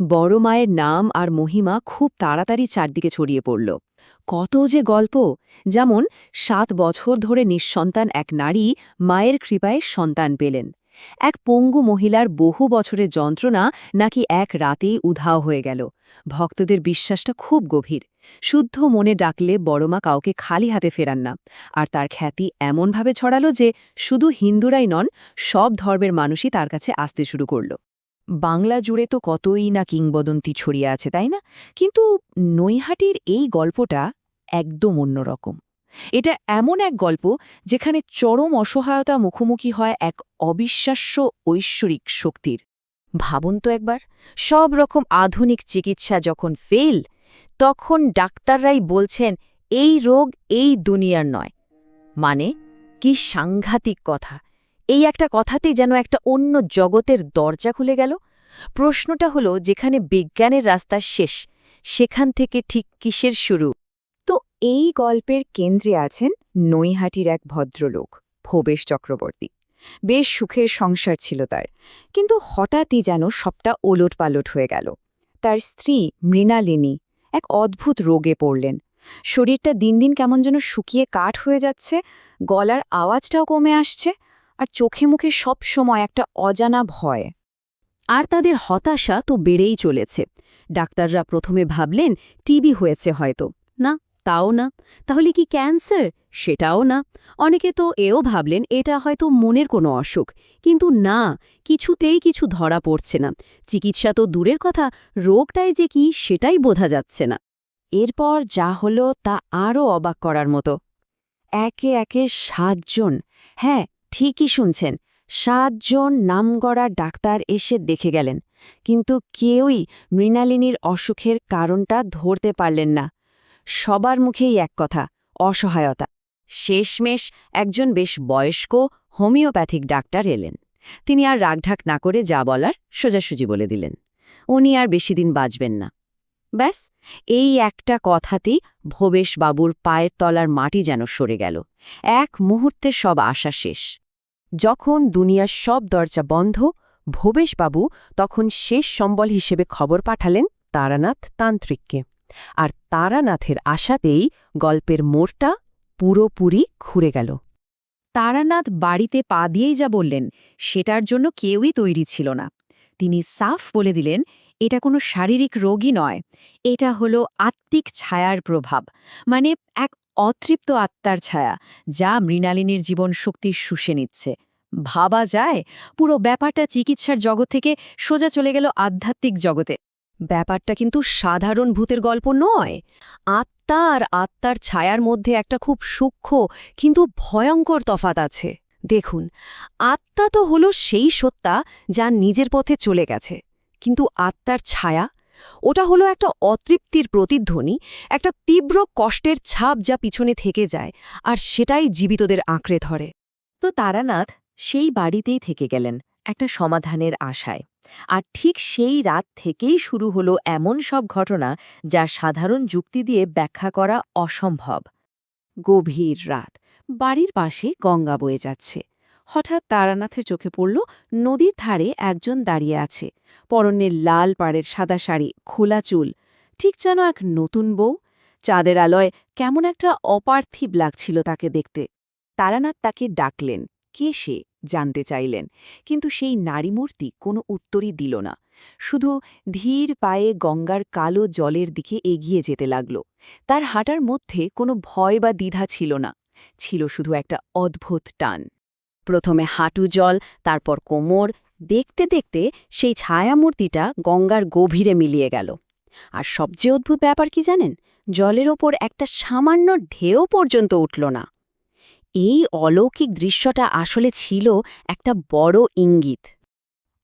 বড় মায়ের নাম আর মহিমা খুব তাড়াতাড়ি চারদিকে ছড়িয়ে পড়ল। কত যে গল্প, যেমন ৭ বছর ধরে নিঃসন্তান এক নারী মায়ের কৃপায় সন্তান পেলেন। এক পঙ্গু মহিলার বহু বছরের যন্ত্রণা নাকি এক রাতেই উধাও হয়ে গেল। ভক্তদের বিশ্বাসটা খুব গভীর। শুদ্ধ মনে ডাকলে বড়মা কাউকে খালি হাতে ফেরান না। আর তার খ্যাতি এমনভাবে ছড়ালো যে শুধু হিন্দুরাই নন, সব ধর্মের মানুষই তার কাছে আসতে শুরু করল। বাংলা জুড়ে তো কতই না কিংবদন্তি ছড়িয়ে আছে, তাই না? কিন্তু নৈহাটির এই গল্পটা একদম অন্যরকম। এটা এমন এক গল্প যেখানে চরম অসহায়তা মুখোমুখি হয় এক অবিশ্বাস্য ঐশ্বরিক শক্তির। ভাবুন তো একবার, সব রকম আধুনিক চিকিৎসা যখন ফেল, তখন ডাক্তাররাই বলছেন এই রোগ এই দুনিয়ার নয়। মানে কি সাংঘাতিক কথা! এই একটা কথাতেই যেন একটা অন্য জগতের দরজা খুলে গেল। প্রশ্নটা হলো, যেখানে বিজ্ঞানের রাস্তা শেষ, সেখান থেকে ঠিক কিসের শুরু? তো এই গল্পের কেন্দ্রে আছেন নৈহাটির এক ভদ্রলোক, ভবেশ চক্রবর্তী। বেশ সুখের সংসার ছিল তার, কিন্তু হঠাৎই যেন সবটা ওলটপালট হয়ে গেল। তার স্ত্রী মৃণালিনী এক অদ্ভুত রোগে পড়লেন। শরীরটা দিন দিন কেমন যেন শুকিয়ে কাঠ হয়ে যাচ্ছে, গলার আওয়াজটাও কমে আসছে, আর চোখে মুখে সব সময় একটা অজানা ভয়। আর তাদের হতাশা তো বেড়েই চলেছে। ডাক্তাররা প্রথমে ভাবলেন টিবি হয়েছে হয়তো, না তাও না। তাহলে কি ক্যান্সার? সেটাও না। অনেকে তো এও ভাবলেন এটা হয়তো মনের কোনো অসুখ, কিন্তু না, কিছুতেই কিছু ধরা পড়ছে না। চিকিৎসা তো দূরের কথা, রোগটাই যে কি সেটাই বোঝা যাচ্ছে না। এরপর যা হলো তা আরও অবাক করার মতো। একে একে ৭ জন, হ্যাঁ ঠিকই শুনছেন, ৭ জন নামগড়া ডাক্তার এসে দেখে গেলেন, কিন্তু কেউই মৃণালিনীর অসুখের কারণটা ধরতে পারলেন না। সবার মুখেই এক কথা, অসহায়তা। শেষমেশ একজন বেশ বয়স্ক হোমিওপ্যাথিক ডাক্তার এলেন। তিনি আর রাগঢাক না করে যা বলার সোজাসুজি বলে দিলেন, উনি আর বেশিদিন বাঁচবেন না। ব্যাস, এই একটা কথাতেই ভবেশবাবুর পায়ের তলার মাটি যেন সরে গেল। এক মুহূর্তে সব আশা শেষ। যখন দুনিয়ার সব দরজা বন্ধ, ভবেশবাবু তখন শেষ সম্বল হিসেবে খবর পাঠালেন তারানাথ তান্ত্রিককে। আর তারানাথের আশাতেই গল্পের মোড়টা পুরোপুরি ঘুরে গেল। তারানাথ বাড়িতে পা দিয়েই যা বললেন, সেটার জন্য কেউই তৈরি ছিল না। তিনি সাফ বলে দিলেন, এটা কোনো শারীরিক রোগই নয়, এটা হলো আত্মিক ছায়ার প্রভাব। মানে এক অতৃপ্ত আত্মার ছায়া, যা মৃণালিনীর জীবন শক্তি শুষে নিচ্ছে। ভাবা যায়, পুরো ব্যাপারটা চিকিৎসার জগৎ থেকে সোজা চলে গেল আধ্যাত্মিক জগতে। ব্যাপারটা কিন্তু সাধারণ ভূতের গল্প নয়। আত্মা আর আত্মার ছায়ার মধ্যে একটা খুব সূক্ষ্ম কিন্তু ভয়ঙ্কর তফাৎ আছে। দেখুন, আত্মা তো হলো সেই সত্তা যা নিজের পথে চলে গেছে, কিন্তু আত্মার ছায়া, ওটা হলো একটা অতৃপ্তির প্রতিধ্বনি, একটা তীব্র কষ্টের ছাপ যা পিছনে থেকে যায়, আর সেটাই জীবিতদের আঁকড়ে ধরে। তো তারানাথ সেই বাড়িতেই থেকে গেলেন একটা সমাধানের আশায়। আর ঠিক সেই রাত থেকেই শুরু হলো এমন সব ঘটনা যা সাধারণ যুক্তি দিয়ে ব্যাখ্যা করা অসম্ভব। গভীর রাত, বাড়ির পাশে গঙ্গা বয়ে যাচ্ছে। হঠাৎ তারানাথের চোখে পড়ল নদীর ধারে একজন দাঁড়িয়ে আছে, পরনের লাল পাড়ের সাদা শাড়ি, খোলা চুল, ঠিক যেন এক নতুন বউ। চাঁদের আলোয় কেমন একটা অপার্থিব লাগছিল তাকে দেখতে। তারানাথ তাকে ডাকলেন, কে সে জানতে চাইলেন, কিন্তু সেই নারীমূর্তি কোনো উত্তরই দিল না। শুধু ধীর পায়ে গঙ্গার কালো জলের দিকে এগিয়ে যেতে লাগল। তার হাঁটার মধ্যে কোনো ভয় বা দ্বিধা ছিল না, ছিল শুধু একটা অদ্ভুত টান। প্রথমে হাঁটু জল, তারপর কোমর, দেখতে দেখতে সেই ছায়ামূর্তিটা গঙ্গার গভীরে মিলিয়ে গেল। আর সবচেয়ে অদ্ভুত ব্যাপার কি জানেন? জলের ওপর একটা সামান্য ঢেউ পর্যন্ত উঠল না। এই অলৌকিক দৃশ্যটা আসলে ছিল একটা বড় ইঙ্গিত।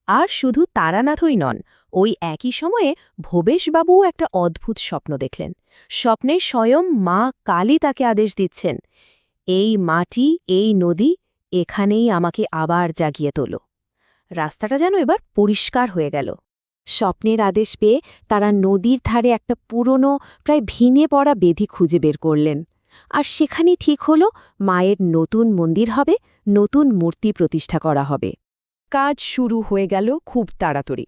আর শুধু তারানাথই নন, ওই একই সময়ে ভবেশবাবুও একটা অদ্ভুত স্বপ্ন দেখলেন। স্বপ্নে স্বয়ং মা কালী তাকে আদেশ দিচ্ছেন, এই মাটি, এই নদী, এখানেই আমাকে আবার জাগিয়ে তোলো। রাস্তাটা যেন এবার পরিষ্কার হয়ে গেল। স্বপ্নের আদেশ পেয়ে তারা নদীর ধারে একটা পুরনো, প্রায় ভেঙে পড়া বেদি খুঁজে বের করলেন। আর সেখানেই ঠিক হলো, মায়ের নতুন মন্দির হবে, নতুন মূর্তি প্রতিষ্ঠা করা হবে। কাজ শুরু হয়ে গেল খুব তাড়াতাড়ি।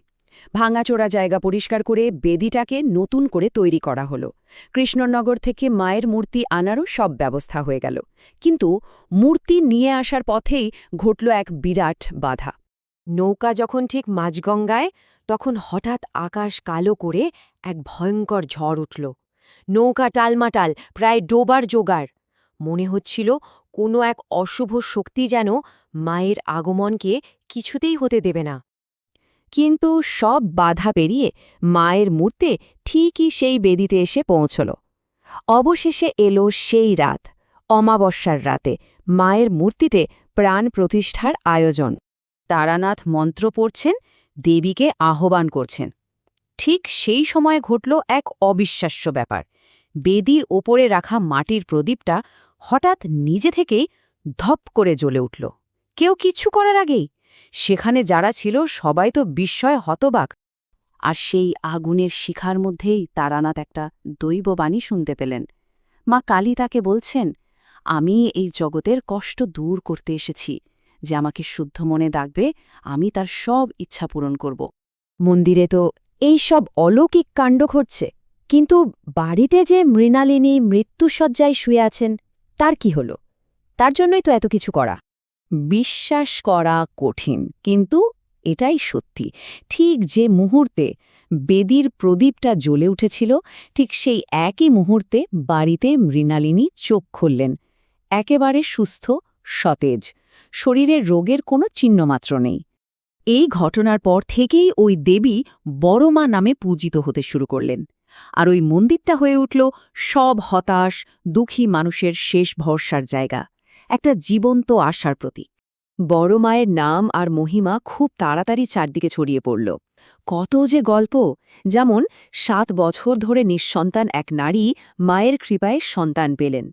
ভাঙাচোরা জায়গা পরিষ্কার করে বেদিটাকে নতুন করে তৈরি করা হলো। কৃষ্ণনগর থেকে মায়ের মূর্তি আনারও সব ব্যবস্থা হয়ে গেল। কিন্তু মূর্তি নিয়ে আসার পথেই ঘটল এক বিরাট বাধা। নৌকা যখন ঠিক মাঝগঙ্গায়, তখন হঠাৎ আকাশ কালো করে এক ভয়ঙ্কর ঝড় উঠল। নৌকা টালমাটাল, প্রায় ডোবার জোগাড়। মনে হচ্ছিল কোনো এক অশুভ শক্তি যেন মায়ের আগমনকে কিছুতেই হতে দেবে না। কিন্তু সব বাধা পেরিয়ে মায়ের মূর্তি ঠিকই সেই বেদিতে এসে পৌঁছল। অবশেষে এলো সেই রাত, অমাবস্যার রাতে মায়ের মূর্তিতে প্রাণ প্রতিষ্ঠার আয়োজন। তারানাথ মন্ত্র পড়ছেন, দেবীকে আহ্বান করছেন। ঠিক সেই সময়ে ঘটল এক অবিশ্বাস্য ব্যাপার। বেদির ওপরে রাখা মাটির প্রদীপটা হঠাৎ নিজে থেকেই ধপ করে জ্বলে উঠল। কেউ কিচ্ছু করার আগেই। সেখানে যারা ছিল সবাই তো বিস্ময়ে হতবাক। আর সেই আগুনের শিখার মধ্যেই তারানাথ একটা দৈববাণী শুনতে পেলেন। মা কালী তাকে বলছেন, আমি এই জগতের কষ্ট দূর করতে এসেছি। যে আমাকে শুদ্ধ মনে ডাকবে, আমি তার সব ইচ্ছা পূরণ করব। মন্দিরে তো এই সব অলৌকিক কাণ্ড ঘটছে, কিন্তু বাড়িতে যে মৃণালিনী মৃত্যুশয্যায় শুয়ে আছেন, তার কি হল? তার জন্যই তো এত কিছু করা। বিশ্বাস করা কঠিন, কিন্তু এটাই সত্যি। ঠিক যে মুহূর্তে বেদির প্রদীপটা জ্বলে উঠেছিল, ঠিক সেই একই মুহূর্তে বাড়িতে মৃণালিনী চোখ খুললেন। একেবারে সুস্থ, সতেজ, শরীরের রোগের কোনো চিহ্নমাত্র নেই। এই ঘটনার পর থেকেই ওই দেবী বড়মা নামে পূজিত হতে শুরু করলেন। আর ওই মন্দিরটা হয়ে উঠল সব হতাশ, দুঃখী মানুষের শেষ ভরসার জায়গা, একটা জীবন্ত আশার প্রতীক। বড় মায়ের নাম আর মহিমা খুব তাড়াতাড়ি চারদিকে ছড়িয়ে পড়ল। কত যে গল্প, যেমন 7 বছর ধরে নিঃসন্তান এক নারী মায়ের কৃপায় সন্তান পেলেন।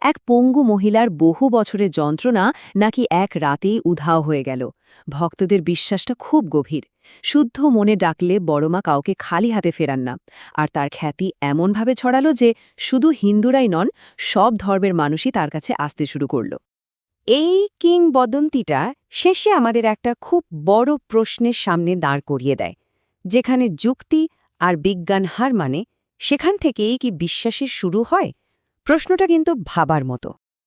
এক পঙ্গু মহিলার বহু বছরের যন্ত্রণা নাকি এক রাতেই উধাও হয়ে গেল। ভক্তদের বিশ্বাসটা খুব গভীর। শুদ্ধ মনে ডাকলে বড়মা কাউকে খালি হাতে ফেরান না। আর তার খ্যাতি এমনভাবে ছড়ালো যে শুধু হিন্দুরাই নন, সব ধর্মের মানুষই তার কাছে আসতে শুরু করল। এই কিংবদন্তিটা শেষে আমাদের একটা খুব বড় প্রশ্নের সামনে দাঁড় করিয়ে দেয়। যেখানে যুক্তি আর বিজ্ঞান হার মানে, সেখান থেকেই কি বিশ্বাসের শুরু হয়? প্রশ্নটা কিন্তু ভাবার মতো।